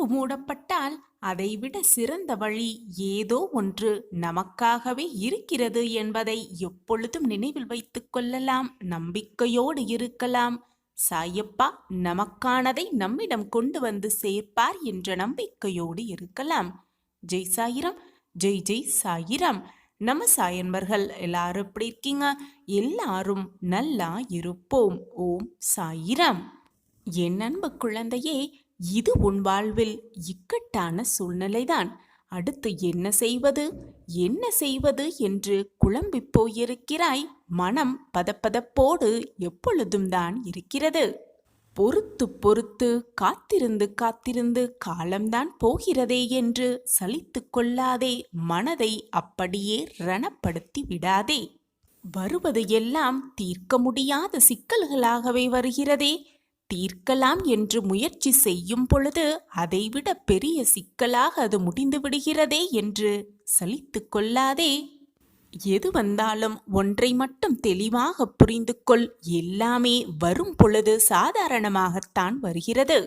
கதவு மூடப்பட்டால் அதைவிட சிறந்த வழி ஏதோ ஒன்று நமக்காகவே இருக்கிறது என்பதை எப்பொழுதும் நினைவில் வைத்துக் கொள்ளலாம். நம்பிக்கையோடு இருக்கலாம். சாயப்பா நமக்கானதை நம்மிடம் கொண்டு வந்து சேர்ப்பார் என்ற நம்பிக்கையோடு இருக்கலாம். ஜெய் சாயிராம். ஜெய் ஜெய் சாயிராம். நம்ம சாயன்பர்கள் எல்லாரும் எப்படி இருக்கீங்க? எல்லாரும் நல்லா இருப்போம். ஓம் சாயிராம். என் அன்பு குழந்தையே, இது உன் வாழ்வில் இக்கட்டான சூழ்நிலைதான். அடுத்து என்ன செய்வது என்ன செய்வது என்று குழம்பிப் போயிருக்கிறாய். மனம் பதப்பதப்போடு எப்பொழுதும் தான் இருக்கிறது. பொறுத்து பொறுத்து காத்திருந்து காத்திருந்து காலம்தான் போகிறதே என்று சலித்து கொள்ளாதே. மனதை அப்படியே ரணப்படுத்தி விடாதே. வருவது எல்லாம் தீர்க்க முடியாத சிக்கல்களாகவே வருகிறதே. தீர்க்கலாம் என்று முயற்சி செய்யும் பொழுது அதைவிட பெரிய சிக்கலாக அது முடிந்து விடுகிறதே என்று சலித்து கொள்ளாதே. எது வந்தாலும் ஒன்றை மட்டும் தெளிவாக புரிந்து கொள். எல்லாமே வரும் பொழுது சாதாரணமாகத்தான் வருகிறது.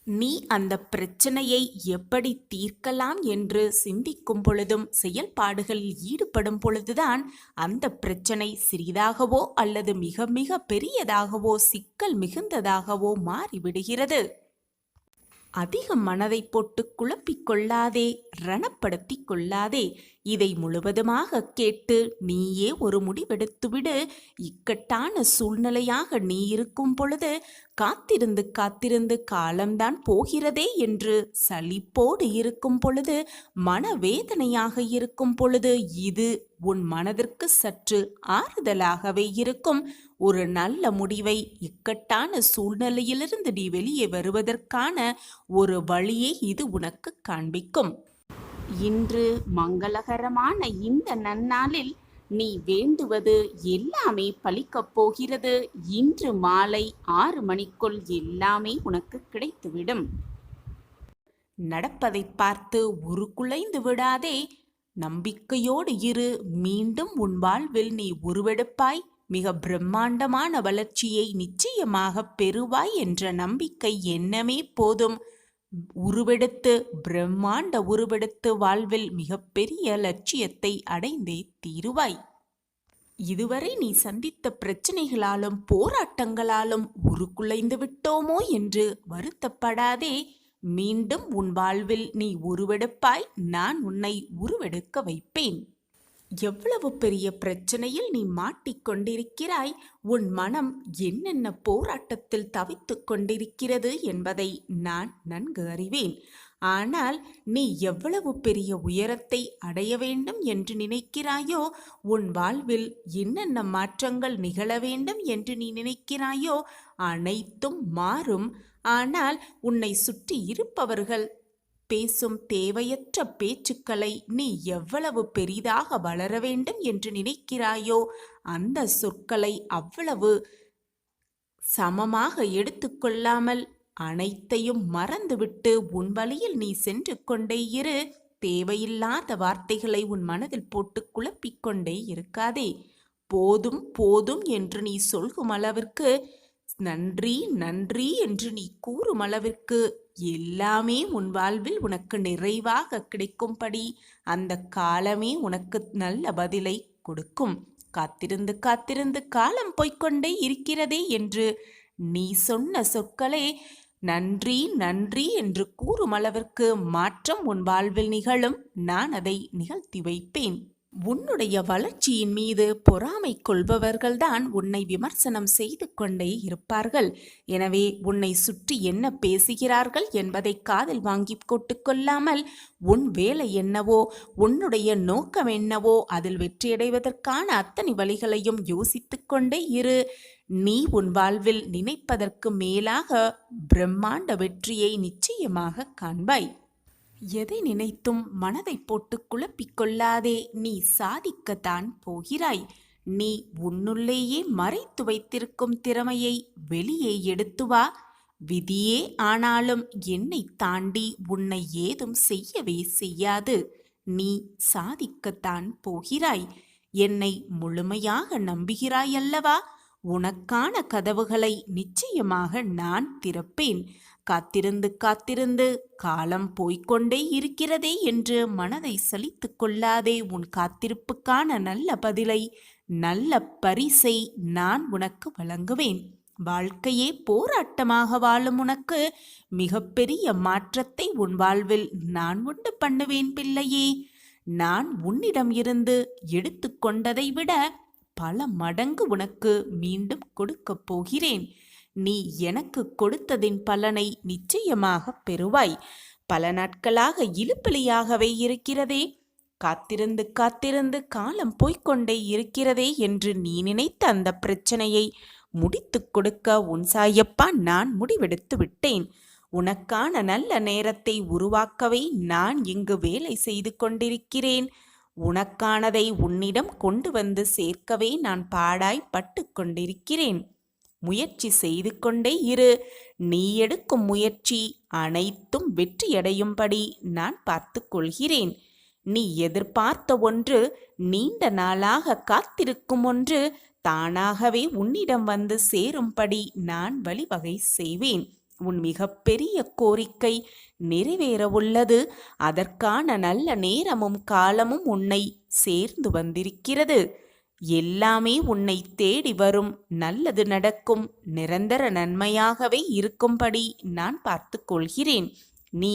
நீ அந்த பிரச்சனையை எப்படி தீர்க்கலாம் என்று சிந்திக்கும் பொழுதும் செயல்பாடுகளில் ஈடுபடும் பொழுதுதான் அந்த பிரச்சனை சிறிதாகவோ அல்லது மிக மிக பெரியதாகவோ சிக்கல் மிகுந்ததாகவோ மாறிவிடுகிறது. அதிக மனதை போட்டு குழப்பிக் கொள்ளாதே, ரணப்படுத்தி கொள்ளாதே. இதை முழுவதுமாக கேட்டு நீயே ஒரு முடிவெடுத்துவிடு. இக்கட்டான சூழ்நிலையாக நீ இருக்கும் பொழுது காத்திருந்து காத்திருந்து காலம்தான் போகிறதே என்று சலிப்போடு இருக்கும் பொழுது, மனவேதனையாக இருக்கும் பொழுது இது உன் மனதிற்கு சற்று ஆறுதலாகவே இருக்கும். ஒரு நல்ல முடிவை இக்கட்டான சூழ்நிலையிலிருந்து நீ வெளியே வருவதற்கான ஒரு வழியை இது உனக்கு காண்பிக்கும். இன்று மங்களகரமான இந்த நன்னாளில் நீ வேண்டுவது எல்லாமே பலிக்கப் போகிறது. இன்று மாலை 6 மணிக்குள் எல்லாமே உனக்கு கிடைத்துவிடும். நடப்பதை பார்த்து உருக்குலைந்து விடாதே. நம்பிக்கையோடு இரு. மீண்டும் உன் வாழ்வில் நீ உருவெடுப்பாய். மிக பிரம்மாண்டமான வளர்ச்சியை நிச்சயமாக பெறுவாய் என்ற நம்பிக்கை எண்ணமே போதும். உருவெடுத்து பிரம்மாண்ட உருவெடுத்து வாழ்வில் மிகப்பெரிய லட்சியத்தை அடைந்தே தீருவாய். இதுவரை நீ சந்தித்த பிரச்சனைகளாலும் போராட்டங்களாலும் உருக்குலைந்து விட்டோமோ என்று வருத்தப்படாதே. மீண்டும் உன் வாழ்வில் நீ உருவெடுப்பாய். நான் உன்னை உருவெடுக்க வைப்பேன். எவ்வளவு பெரிய பிரச்சனையில் நீ மாட்டிக்கொண்டிருக்கிறாய். உன் மனம் என்னென்ன போராட்டத்தில் தவித்து கொண்டிருக்கிறது என்பதை நான் நன்கு அறிவேன். ஆனால் நீ எவ்வளவு பெரிய உயரத்தை அடைய வேண்டும் என்று நினைக்கிறாயோ, உன் வாழ்வில் என்னென்ன மாற்றங்கள் நிகழ வேண்டும் என்று நீ நினைக்கிறாயோ அனைத்தும் மாறும். ஆனால் உன்னை சுற்றி இருப்பவர்கள் பேசும் தேவையற்ற பேச்சுக்களை நீ எவ்வளவு பெரிதாக வளர வேண்டும் என்று நினைக்கிறாயோ அந்த சொற்களை அவ்வளவு சமமாக எடுத்துக்கொள்ளாமல் அனைத்தையும் மறந்துவிட்டு உன் வழியில் நீ சென்று கொண்டே இரு. தேவையில்லாத வார்த்தைகளை உன் மனதில் போட்டு குழப்பிக்கொண்டே இருக்காதே. போதும் போதும் என்று நீ சொல்கும் அளவிற்கு, நன்றி நன்றி என்று நீ கூறும் அளவிற்கு எல்லாமே உன் வாழ்வில் உனக்கு நிறைவாக கிடைக்கும்படி அந்த காலமே உனக்கு நல்ல பதிலை கொடுக்கும். காத்திருந்து காத்திருந்து காலம் போய்கொண்டே இருக்கிறதே என்று நீ சொன்ன சொற்களே நன்றி நன்றி என்று கூறும் அளவிற்கு மாற்றம் உன் வாழ்வில் நிகழும். நான் அதை நிகழ்த்தி வைப்பேன். உன்னுடைய வளர்ச்சியின் மீது பொறாமை கொள்பவர்கள்தான் உன்னை விமர்சனம் செய்து கொண்டே இருப்பார்கள். எனவே உன்னை சுற்றி என்ன பேசுகிறார்கள் என்பதை காதில் வாங்கி கொள்ளாமல் உன் வேலை என்னவோ, உன்னுடைய நோக்கம் என்னவோ, அதில் வெற்றியடைவதற்கான அத்தனை வழிகளையும் யோசித்து கொண்டே இரு. நீ உன் வாழ்வில் நினைப்பதற்கு மேலாக பிரம்மாண்ட வெற்றியை நிச்சயமாக காண்பாய். எதை நினைத்தும் மனதை போட்டு குழப்பிக்கொள்ளாதே. நீ சாதிக்கத்தான் போகிறாய். நீ உன்னுள்ளேயே மறைத்து வைத்திருக்கும் திறமையை வெளியே எடுத்து வா. விதியே ஆனாலும் என்னை தாண்டி உன்னை ஏதும் செய்யவே செய்யாது. நீ சாதிக்கத்தான் போகிறாய். என்னை முழுமையாக நம்புகிறாய் அல்லவா? உனக்கான கதவுகளை நிச்சயமாக நான் திறப்பேன். காத்திருந்து காத்திருந்து காலம் போய்க்கொண்டே இருக்கிறதே என்று மனதை சலித்துக் கொள்ளாதே. உன் காத்திருப்புக்கான நல்ல பதிலை, நல்ல பரிசை நான் உனக்கு வழங்குவேன். வாழ்க்கையே போராட்டமாக வாழும் உனக்கு மிகப்பெரிய மாற்றத்தை உன் வாழ்வில் நான் உண்டு பண்ணுவேன் பிள்ளையே. நான் உன்னிடம் இருந்து எடுத்து கொண்டதை விட பல மடங்கு உனக்கு மீண்டும் கொடுக்கப் போகிறேன். நீ எனக்கு கொடுத்ததின் பலனை நிச்சயமாக பெறுவாய். பல நாட்களாக இழுபலியாகவே இருக்கிறதே, காத்திருந்து காத்திருந்து காலம் போய்க்கொண்டே இருக்கிறதே என்று நீ நினைத்த அந்த பிரச்சனையை முடித்து கொடுக்க உன் சாயப்பா நான் முடிவெடுத்து விட்டேன். உனக்கான நல்ல நேரத்தை உருவாக்கவே நான் இங்கு வேலை செய்து கொண்டிருக்கிறேன். உனக்கானதை உன்னிடம் கொண்டு வந்து சேர்க்கவே நான் பாடாய் பட்டு கொண்டிருக்கிறேன். முயற்சி செய்து கொண்டே இரு. நீ எடுக்கும் முயற்சி அனைத்தும் வெற்றியடையும்படி நான் பார்த்து கொள்கிறேன். நீ எதிர்பார்த்த ஒன்று, நீண்ட நாளாக காத்திருக்கும் ஒன்று தானாகவே உன்னிடம் வந்து சேரும்படி நான் வழிவகை செய்வேன். உன் மிகப்பெரிய கோரிக்கை நிறைவேற உள்ளது. அதற்கான நல்ல நேரமும் காலமும் உன்னை சேர்ந்து வந்திருக்கிறது. எல்லாமே உன்னை தேடி வரும். நல்லது நடக்கும். நிரந்தர நன்மையாகவே இருக்கும்படி நான் பார்த்து கொள்கிறேன். நீ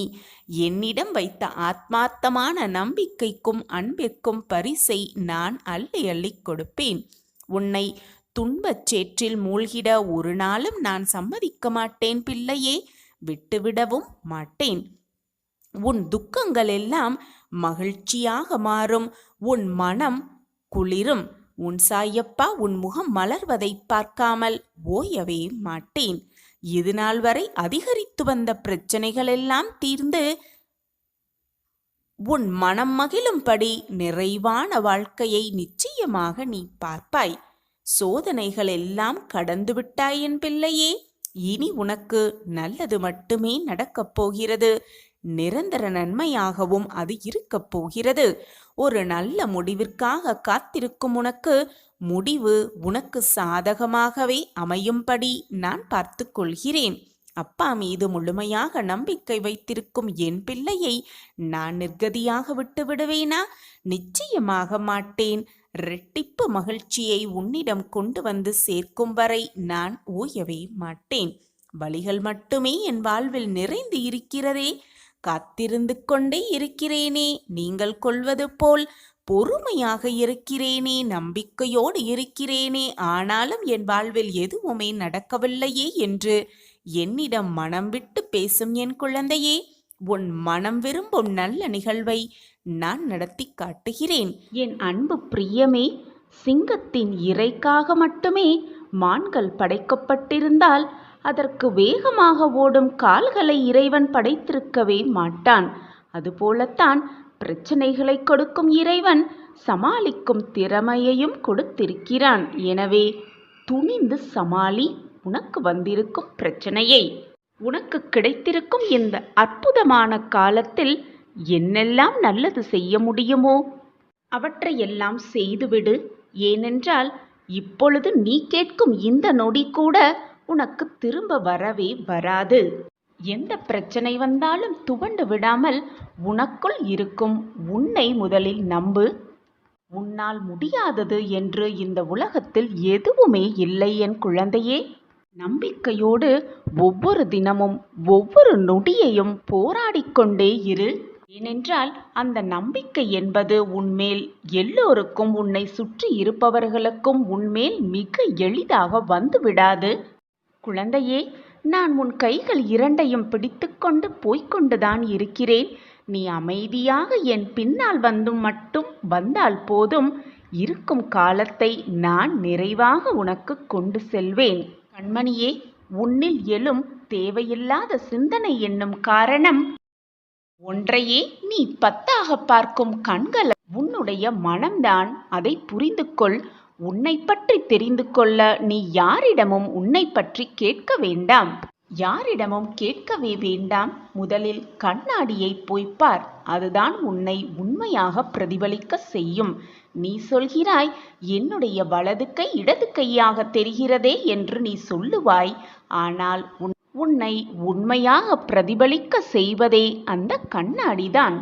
என்னிடம் வைத்த ஆத்மார்த்தமான நம்பிக்கைக்கும் அன்பிற்கும் பரிசை நான் அள்ளி அள்ளி கொடுப்பேன். உன்னை துன்பச் சேற்றில் மூழ்கிட ஒரு நாளும் நான் சம்மதிக்க மாட்டேன் பிள்ளையே. விட்டுவிடவும் மாட்டேன். உன் துக்கங்கள் எல்லாம் மகிழ்ச்சியாக மாறும். உன் மனம் குளிரும். உன் சாயப்பா உன் முகம் மலர்வதை பார்க்காமல் ஓயவே மாட்டேன். இது நாள் வரை அதிகரித்து வந்த பிரச்சனைகள் எல்லாம் தீர்ந்து உன் மனம் மகிழும்படி நிறைவான வாழ்க்கையை நிச்சயமாக நீ பார்ப்பாய். சோதனைகள் எல்லாம் கடந்து விட்டாய் என் பிள்ளையே. இனி உனக்கு நல்லது மட்டுமே நடக்கப் போகிறது. நிரந்தர நன்மையாகவும் அது இருக்கப் போகிறது. ஒரு நல்ல முடிவிற்காக காத்திருக்கும் உனக்கு முடிவு உனக்கு சாதகமாகவே அமையும்படி நான் பார்த்து கொள்கிறேன். அப்பா மீது முழுமையாக நம்பிக்கை வைத்திருக்கும் என் பிள்ளையை நான் நிர்கதியாக விட்டு விடுவேனா? நிச்சயமாக மாட்டேன். இரட்டிப்பு மகிழ்ச்சியை உன்னிடம் கொண்டு வந்து சேர்க்கும் வரை நான் ஓயவே மாட்டேன். வழிகள் மட்டுமே என் வாழ்வில் நிறைந்து இருக்கிறதே. காத்திருந்து கொண்டே இருக்கிறேனே. நீங்கள் கொள்வது போல் பொறுமையாக இருக்கிறேனே. நம்பிக்கையோடு இருக்கிறேனே. ஆனாலும் என் வாழ்வில் எதுவுமே நடக்கவில்லையே என்று என்னிடம் மனம் விட்டு பேசும் என் குழந்தையே, உன் மனம் விரும்பும் நல்ல நிகழ்வை நான் நடத்தி காட்டுகிறேன். என் அன்பு பிரியமே, சிங்கத்தின் இறைக்காக மட்டுமே மான்கள் படைக்கப்பட்டிருந்தால் அதற்கு வேகமாக ஓடும் கால்களை இறைவன் படைத்திருக்கவே மாட்டான். அதுபோலத்தான் பிரச்சனைகளை கொடுக்கும் இறைவன் சமாளிக்கும் திறமையையும் கொடுத்திருக்கிறான். எனவே துணிந்து சமாளி உனக்கு வந்திருக்கும் பிரச்சனையை. உனக்கு கிடைத்திருக்கும் இந்த அற்புதமான காலத்தில் என்னெல்லாம் நல்லது செய்ய முடியுமோ அவற்றையெல்லாம் செய்துவிடு. ஏனென்றால் இப்பொழுது நீ கேட்கும் இந்த நொடி கூட உனக்கு திரும்ப வரவே வராது. எந்த பிரச்சனை வந்தாலும் துவண்டு விடாமல் உனக்குள் இருக்கும் உன்னை முதலில் நம்பு. உன்னால் முடியாதது என்று இந்த உலகத்தில் எதுவுமே இல்லை என் குழந்தையே. நம்பிக்கையோடு ஒவ்வொரு தினமும் ஒவ்வொரு நொடியையும் போராடிக்கொண்டே இரு. ஏனென்றால் அந்த நம்பிக்கை என்பது உன்மேல் எல்லோருக்கும், உன்னை சுற்றி இருப்பவர்களுக்கும் உன்மேல் மிக எளிதாக வந்து விடாது. குழந்தையே, நான் உன் கைகள் இரண்டையும் பிடித்துக்கொண்டு போய்கொண்டுதான் இருக்கிறேன். நீ அமைதியாக என் பின்னால் வந்தால் போதும். இருக்கும் காலத்தை நான் நிறைவாக உனக்கு கொண்டு செல்வேன். கண்மணியே, உன்னில் எழும் தேவையில்லாத சிந்தனை என்னும் காரணம் ஒன்றையே நீ 10ஆக பார்க்கும் கண்கள். உன்னுடைய மனம்தான். அதை புரிந்து கொள். உன்னை பற்றி தெரிந்து கொள்ள நீ யாரிடமும் உன்னை பற்றி கேட்க வேண்டாம். யாரிடமும் கேட்கவே வேண்டாம். முதலில் கண்ணாடியை போய்ப்பார். அதுதான் உன்னை உண்மையாக பிரதிபலிக்க செய்யும். நீ சொல்கிறாய், என்னுடைய வலது கை இடது கையாக தெரிகிறதே என்று நீ சொல்லுவாய். ஆனால் உன்னை உண்மையாக பிரதிபலிக்க செய்வதே அந்த கண்ணாடிதான்.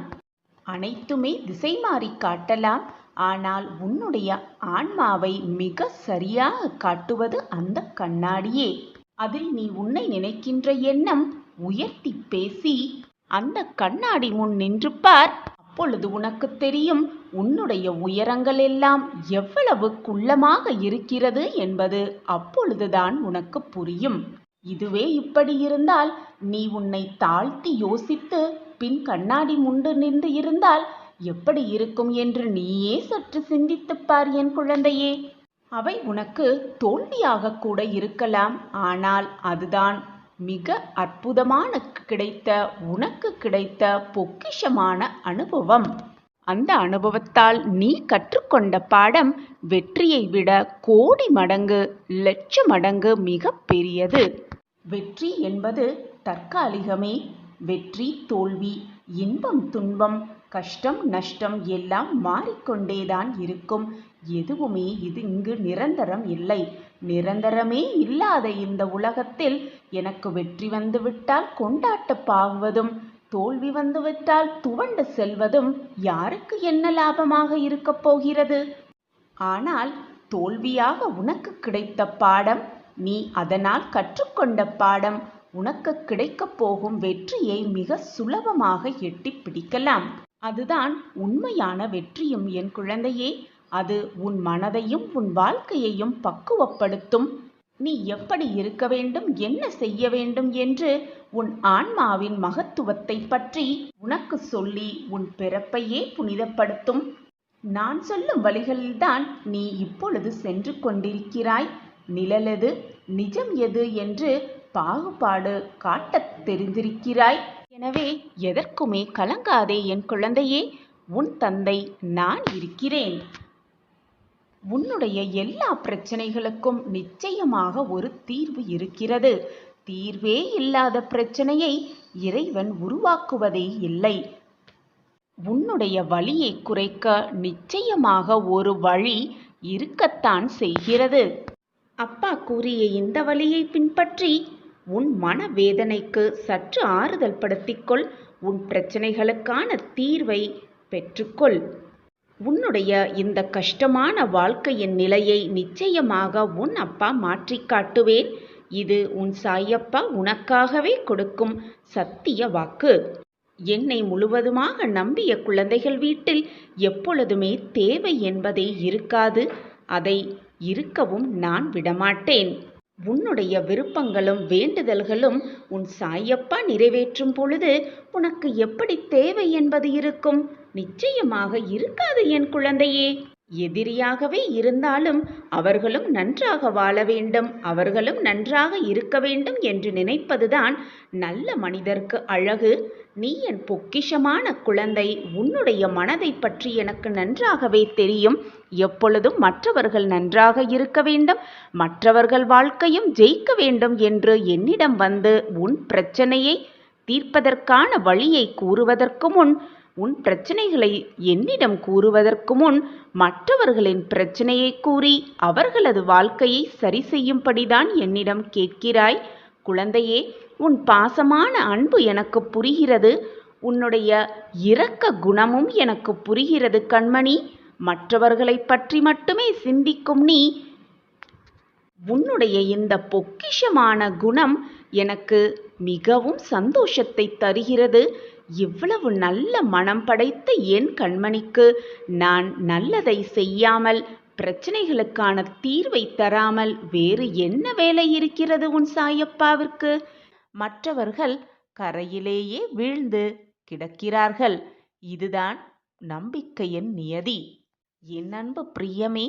அனைத்துமே திசை மாறி காட்டலாம், ஆனால் உன்னுடைய ஆன்மாவை மிக சரியாக காட்டுவது அந்த கண்ணாடியே. அதில் நீ உன்னை நினைக்கின்ற எண்ணம் உயர்த்தி பேசி அந்த கண்ணாடி முன் நின்று பார். அப்பொழுது உனக்கு தெரியும் உன்னுடைய உயரங்கள் எல்லாம் எவ்வளவு குள்ளமாக இருக்கிறது என்பது அப்பொழுதுதான் உனக்கு புரியும். இதுவே இப்படி இருந்தால் நீ உன்னை தாழ்த்தி யோசித்து பின் கண்ணாடி முண்டு நின்று இருந்தால் எப்படி இருக்கும் என்று நீயே சற்று சிந்தித்துப் பார் என் குழந்தையே. அவை உனக்கு தோல்வியாக கூட இருக்கலாம், ஆனால் அதுதான் மிக அற்புதமான உனக்கு கிடைத்த பொக்கிஷமான அனுபவம். அந்த அனுபவத்தால் நீ கற்றுக்கொண்ட பாடம் வெற்றியை விட கோடி மடங்கு, லட்ச மடங்கு மிக பெரியது. வெற்றி என்பது தற்காலிகமே. வெற்றி தோல்வி, இன்பம் துன்பம், கஷ்டம் நஷ்டம் எல்லாம் மாறிக்கொண்டேதான் இருக்கும். எதுவுமே இங்கு நிரந்தரம் இல்லை. நிரந்தரமே இல்லாத இந்த உலகத்தில் எனக்கு வெற்றி வந்துவிட்டால் கொண்டாட்டப்பாகுவதும், தோல்வி வந்துவிட்டால் துவண்டு செல்வதும் யாருக்கு என்ன லாபமாக இருக்கப் போகிறது? ஆனால் தோல்வியாக உனக்கு கிடைத்த பாடம், நீ அதனால் கற்றுக்கொண்ட பாடம், உனக்கு கிடைக்கப் போகும் வெற்றியை மிக சுலபமாக எட்டி பிடிக்கலாம். அதுதான் உண்மையான வெற்றியும் என் குழந்தையே. அது உன் மனதையும் உன் வாழ்க்கையையும் பக்குவப்படுத்தும். நீ எப்படி இருக்க வேண்டும், என்ன செய்ய வேண்டும் என்று உன் ஆன்மாவின் மகத்துவத்தை பற்றி உனக்கு சொல்லி உன் பிறப்பையே புனிதப்படுத்தும். நான் சொல்லும் வழிகளில்தான் நீ இப்பொழுது சென்று கொண்டிருக்கிறாய். நிழலெது நிஜம் எது என்று பாகுபாடு காட்டத் தெரிந்திருக்கிறாய். எனவே எதற்குமே கலங்காதே என் குழந்தையே. உன் தந்தை நான் இருக்கிறேன். உன்னுடைய எல்லா பிரச்சனைகளுக்கும் நிச்சயமாக ஒரு தீர்வு இருக்கிறது. தீர்வே இல்லாத பிரச்சனையை இறைவன் உருவாக்குவதே இல்லை. உன்னுடைய வலியை குறைக்க நிச்சயமாக ஒரு வழி இருக்கத்தான் செய்கிறது. அப்பா கூறிய இந்த வழியை பின்பற்றி உன் மனவேதனைக்கு சற்று ஆறுதல் படுத்திக்கொள். உன் பிரச்சனைகளுக்கான தீர்வை பெற்றுக்கொள். உன்னுடைய இந்த கஷ்டமான வாழ்க்கையின் நிலையை நிச்சயமாக உன் அப்பா மாற்றி காட்டுவேன். இது உன் சாயப்பா உனக்காகவே கொடுக்கும் சத்திய வாக்கு. என்னை முழுவதுமாக நம்பிய குழந்தைகள் வீட்டில் எப்பொழுதுமே தேவை என்பதே இருக்காது. அதை இருக்கவும் நான் விடமாட்டேன். உன்னுடைய விருப்பங்களும் வேண்டுதல்களும் உன் சாயப்பா நிறைவேற்றும் பொழுது உனக்கு எப்படி தேவை என்பது இருக்கும்? நிச்சயமாக இருக்காது என் குழந்தையே. எதிரியாகவே இருந்தாலும் அவர்களும் நன்றாக வாழ வேண்டும், அவர்களும் நன்றாக இருக்க வேண்டும் என்று நினைப்பதுதான் நல்ல மனிதர்க்கு அழகு. நீ என் பொக்கிஷமான குழந்தை. உன்னுடைய மனதை பற்றி எனக்கு நன்றாகவே தெரியும். எப்பொழுதும் மற்றவர்கள் நன்றாக இருக்க வேண்டும், மற்றவர்கள் வாழ்க்கையும் ஜெயிக்க வேண்டும் என்று என்னிடம் வந்து உன் பிரச்சனையை தீர்ப்பதற்கான வழியை கூறுவதற்கு முன், உன் பிரச்சனைகளை என்னிடம் கூறுவதற்கு முன் மற்றவர்களின் பிரச்சனையை கூறி அவர்களது வாழ்க்கையை சரி செய்யும்படிதான் என்னிடம் கேட்கிறாய். குழந்தையே, உன் பாசமான அன்பு எனக்கு புரிகிறது. உன்னுடைய இரக்க குணமும் எனக்கு புரிகிறது கண்மணி. மற்றவர்களை பற்றி மட்டுமே சிந்திக்கும் நீ, உன்னுடைய இந்த பொக்கிஷமான குணம் எனக்கு மிகவும் சந்தோஷத்தை தருகிறது. இவ்வளவு நல்ல மனம் படைத்த என் கண்மணிக்கு நான் நல்லதை செய்யாமல், பிரச்சனைகளுக்கான தீர்வை தராமல் வேறு என்ன வேலை இருக்கிறது உன் சாயப்பாவிற்கு? மற்றவர்கள் கரையிலேயே வீழ்ந்து கிடக்கிறார்கள். இதுதான் நம்பிக்கையின் நியதி. என் அன்பு பிரியமே,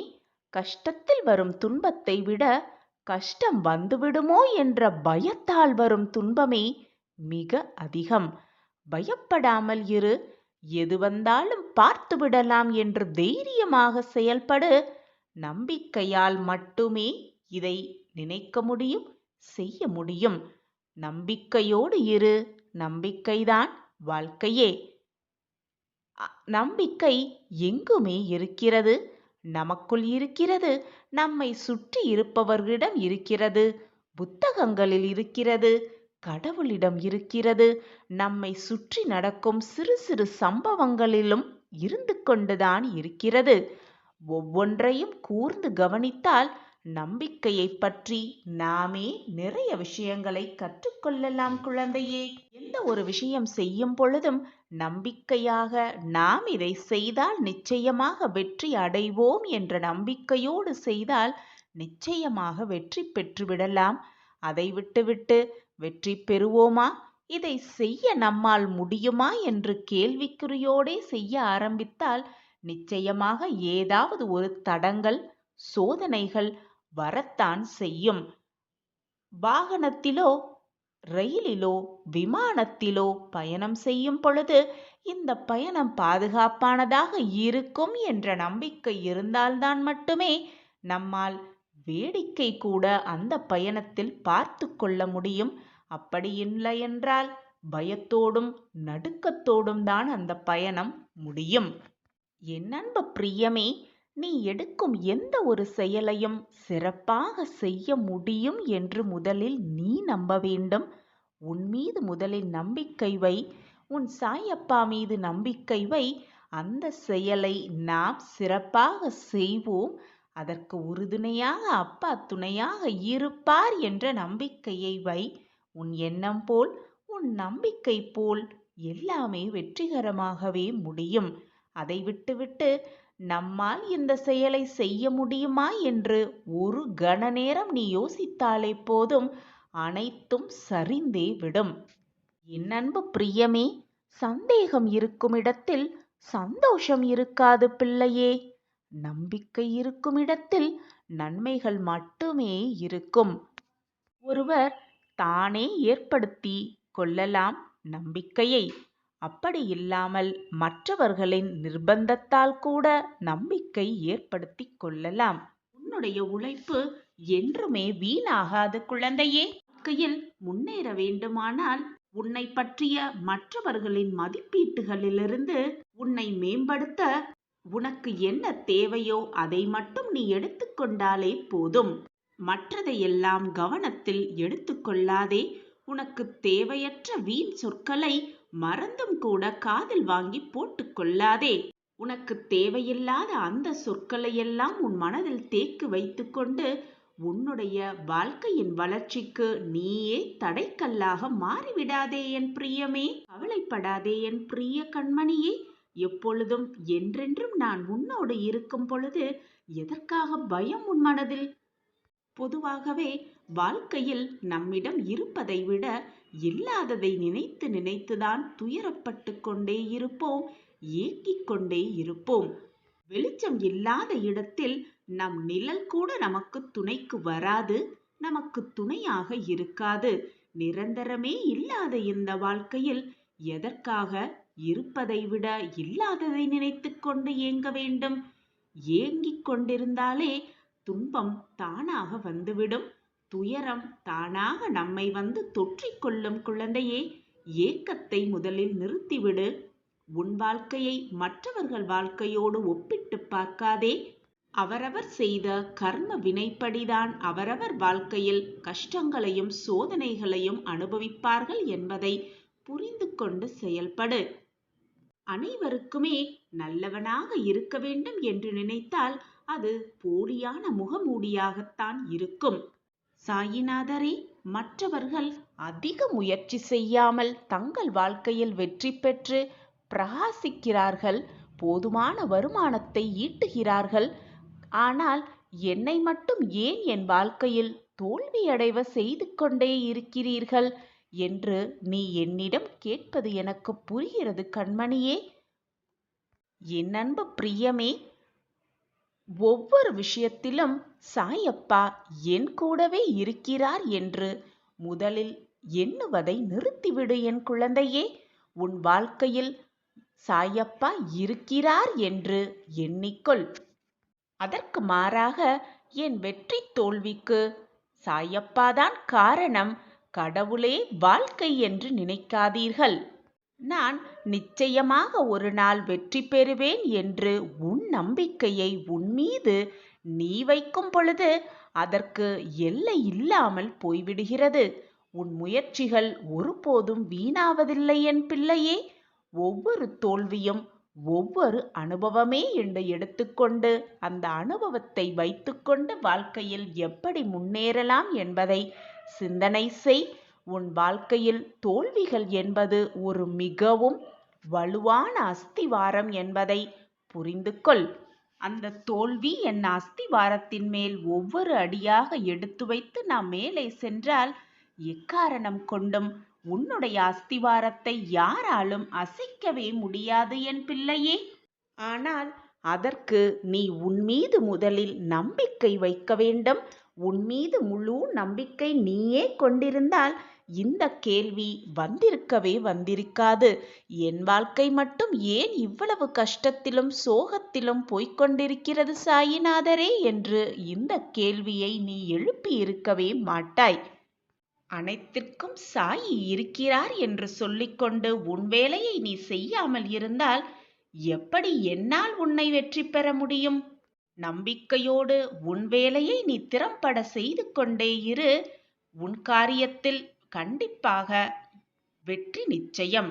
கஷ்டத்தில் வரும் துன்பத்தை விட கஷ்டம் வந்துவிடுமோ என்ற பயத்தால் வரும் துன்பமே மிக அதிகம். பயப்படாமல் இரு. எது வந்தாலும் பார்த்து விடலாம் என்று தைரியமாக செயல்படு. நம்பிக்கையால் மட்டுமே இதை நினைக்க முடியும், செய்ய முடியும். நம்பிக்கையோடு இரு. நம்பிக்கைதான் வாழ்க்கையே. நம்பிக்கை எங்குமே இருக்கிறது. நமக்குள் இருக்கிறது, நம்மை சுற்றி இருப்பவர்களிடம் இருக்கிறது, புத்தகங்களில் இருக்கிறது, கடவுளிடம் இருக்கிறது. நம்மை சுற்றி நடக்கும் சிறு சிறு சம்பவங்களிலும் இருந்து கொண்டுதான் இருக்கிறது. ஒவ்வொன்றையும் கூர்ந்து கவனித்தால் நம்பிக்கையை பற்றி நாமே நிறைய விஷயங்களை கற்றுக்கொள்ளலாம் குழந்தையே. எந்த ஒரு விஷயம் செய்யும் பொழுதும் நம்பிக்கையாக நாம் இதை செய்தால் நிச்சயமாக வெற்றி அடைவோம் என்ற நம்பிக்கையோடு செய்தால் நிச்சயமாக வெற்றி பெற்றுவிடலாம். அதை விட்டுவிட்டு வெற்றி பெறுவோமா, இதை செய்ய நம்மால் முடியுமா என்று கேள்விக்குறியோடே செய்ய ஆரம்பித்தால் நிச்சயமாக ஏதாவது ஒரு தடங்கல், சோதனைகள் வரத்தான் செய்யும். வாகனத்திலோ, ரயிலிலோ, விமானத்திலோ பயணம் செய்யும் பொழுது இந்த பயணம் பாதுகாப்பானதாக இருக்கும் என்ற நம்பிக்கை இருந்தால்தான் மட்டுமே நம்மால் வேடிக்கை கூட அந்த பயணத்தில் பார்த்து கொள்ள முடியும். அப்படி இல்லை என்றால் பயத்தோடும் நடுக்கத்தோடும் தான் அந்த பயணம் முடியும். என் அன்பு பிரியமே, நீ எடுக்கும் எந்த ஒரு செயலையும் சிறப்பாக செய்ய முடியும் என்று முதலில் நீ நம்ப வேண்டும். உன் மீது முதலில் நம்பிக்கை வை. உன் சாயப்பா மீது நம்பிக்கை வை. அந்த செயலை நாம் சிறப்பாக செய்வோம். அதற்கு உறுதுணையாக அப்பா துணையாக இருப்பார் என்ற நம்பிக்கையை வை. உன் எண்ணம் போல், உன் நம்பிக்கை போல் எல்லாமே வெற்றிகரமாகவே முடியும். அதை விட்டுவிட்டு நம்மால் இந்த செயலை செய்ய முடியுமா என்று ஒரு கண நேரம் நீ யோசித்தாலே போதும், அனைத்தும் சரிந்தே விடும். என் அன்பு பிரியமே, சந்தேகம் இருக்கும் இடத்தில் சந்தோஷம் இருக்காது பிள்ளையே. நம்பிக்கை இருக்கும் இடத்தில் நன்மைகள் மட்டுமே இருக்கும். ஒருவர் தானே ஏற்படுத்தி கொள்ளலாம் நம்பிக்கையை. அப்படி இல்லாமல் மற்றவர்களின் நிர்பந்தத்தால் கூட நம்பிக்கை ஏற்படுத்தி கொள்ளலாம். உன்னுடைய உழைப்பு என்றுமே வீணாகாது குழந்தையே. வாழ்க்கையில் முன்னேற வேண்டுமானால் உன்னை பற்றிய மற்றவர்களின் மதிப்பீட்டுகளிலிருந்து உன்னை மேம்படுத்த உனக்கு என்ன தேவையோ அதை மட்டும் நீ எடுத்துக்கொண்டாலே போதும். மற்றதையெல்லாம் கவனத்தில் எடுத்துக்கொள்ளாதே. உனக்கு தேவையற்ற வீண் சொற்களை மறந்தும் கூட காதில் வாங்கி போட்டுக் கொள்ளாதே. உனக்கு தேவையில்லாத அந்த சொற்களையெல்லாம் உன் மனதில் தேக்கி வைத்துக்கொண்டு உன்னுடைய வாழ்க்கையின் வளர்ச்சிக்கு நீயே தடைக்கல்லாக மாறிவிடாதே என் பிரியமே. கவலைப்படாதே என் பிரிய கண்மணியே. எப்பொழுதும் என்றென்றும் நான் உன்னோடு இருக்கும் பொழுது எதற்காக பயம் உன் மனதில்? பொதுவாகவே வாழ்க்கையில் நம்மிடம் இருப்பதை விட இல்லாததை நினைத்து நினைத்துதான் துயரப்பட்டு கொண்டே இருப்போம், ஏங்கிக் கொண்டே இருப்போம். வெளிச்சம் இல்லாத இடத்தில் நம் நிழல் கூட நமக்கு துணைக்கு வராது, நமக்கு துணையாக இருக்காது. நிரந்தரமே இல்லாத இந்த வாழ்க்கையில் எதற்காக இருப்பதை விட இல்லாததை நினைத்து கொண்டு ஏங்க வேண்டும்? ஏங்கிக் கொண்டிருந்தாலே துன்பம் தானாக வந்துவிடும். துயரம் தானாக நம்மை வந்து தொற்றிக்கொள்ளும் குழந்தையே. ஏக்கத்தை முதலில் நிறுத்திவிடு. உன் வாழ்க்கையை மற்றவர்கள் வாழ்க்கையோடு ஒப்பிட்டு பார்க்காதே. அவரவர் செய்த கர்ம வினைப்படிதான் அவரவர் வாழ்க்கையில் கஷ்டங்களையும் சோதனைகளையும் அனுபவிப்பார்கள் என்பதை புரிந்து கொண்டு செயல்படு. அனைவருக்குமே நல்லவனாக இருக்க வேண்டும் என்று நினைத்தால் அது போலியான முகமூடியாகத்தான் இருக்கும். சாயிநாதரே, மற்றவர்கள் அதிக முயற்சி செய்யாமல் தங்கள் வாழ்க்கையில் வெற்றி பெற்று பிரகாசிக்கிறார்கள், போதுமான வருமானத்தை ஈட்டுகிறார்கள். ஆனால் என்னை மட்டும் ஏன் என் வாழ்க்கையில் தோல்வியடைவ செய்து கொண்டே இருக்கிறீர்கள் என்று நீ என்னிடம் கேட்பது எனக்கு புரிகிறது கண்மணியே. என் அன்பு பிரியமே, ஒவ்வொரு விஷயத்திலும் சாயப்பா என் கூடவே இருக்கிறார் என்று முதலில் எண்ணுவதை நிறுத்திவிடு என் குழந்தையே. உன் வாழ்க்கையில் சாயப்பா இருக்கிறார் என்று எண்ணிக்கொள். அதற்கு மாறாக என் வெற்றி தோல்விக்கு சாயப்பாதான் காரணம், கடவுளே வாழ்க்கை என்று நினைக்காதீர்கள். நான் நிச்சயமாக ஒரு நாள் வெற்றி பெறுவேன் என்று உன் நம்பிக்கையை உன்மீது நீ வைக்கும் பொழுது அதற்கு எல்லை இல்லாமல் போய்விடுகிறது. உன் முயற்சிகள் ஒருபோதும் வீணாவதில்லை என் பிள்ளையே. ஒவ்வொரு தோல்வியும் ஒவ்வொரு அனுபவமே என்று எடுத்துக்கொண்டு அந்த அனுபவத்தை வைத்துக்கொண்டு வாழ்க்கையில் எப்படி முன்னேறலாம் என்பதை சிந்தனை செய். உன் வாழ்க்கையில் தோல்விகள் என்பது ஒரு மிகவும் வலுவான அஸ்திவாரம் என்பதை புரிந்து கொள். அந்த தோல்வி என் அஸ்திவாரத்தின் மேல் ஒவ்வொரு அடியாக எடுத்து வைத்து நாம் மேலே சென்றால் எக்காரணம் கொண்டும் உன்னுடைய அஸ்திவாரத்தை யாராலும் அசைக்கவே முடியாது என் பிள்ளையே. ஆனால் அதற்கு நீ உன் மீது முதலில் நம்பிக்கை வைக்க வேண்டும். உன் மீது முழு நம்பிக்கை நீயே கொண்டிருந்தால் இந்த கேள்வி வந்திருக்காது. என் வாழ்க்கை மட்டும் ஏன் இவ்வளவு கஷ்டத்திலும் சோகத்திலும் போய்கொண்டிருக்கிறது சாயிநாதரே என்று இந்த கேள்வியை நீ எழுப்பி இருக்கவே மாட்டாய். அனைத்திற்கும் சாயி இருக்கிறார் என்று சொல்லிக்கொண்டு உன் வேலையை நீ செய்யாமல் இருந்தால் எப்படி என்னால் உன்னை வெற்றி பெற முடியும்? நம்பிக்கையோடு உன் வேலையை நீ திறம்பட செய்து கொண்டே இரு. உன் காரியத்தில் கண்டிப்பாக வெற்றி நிச்சயம்.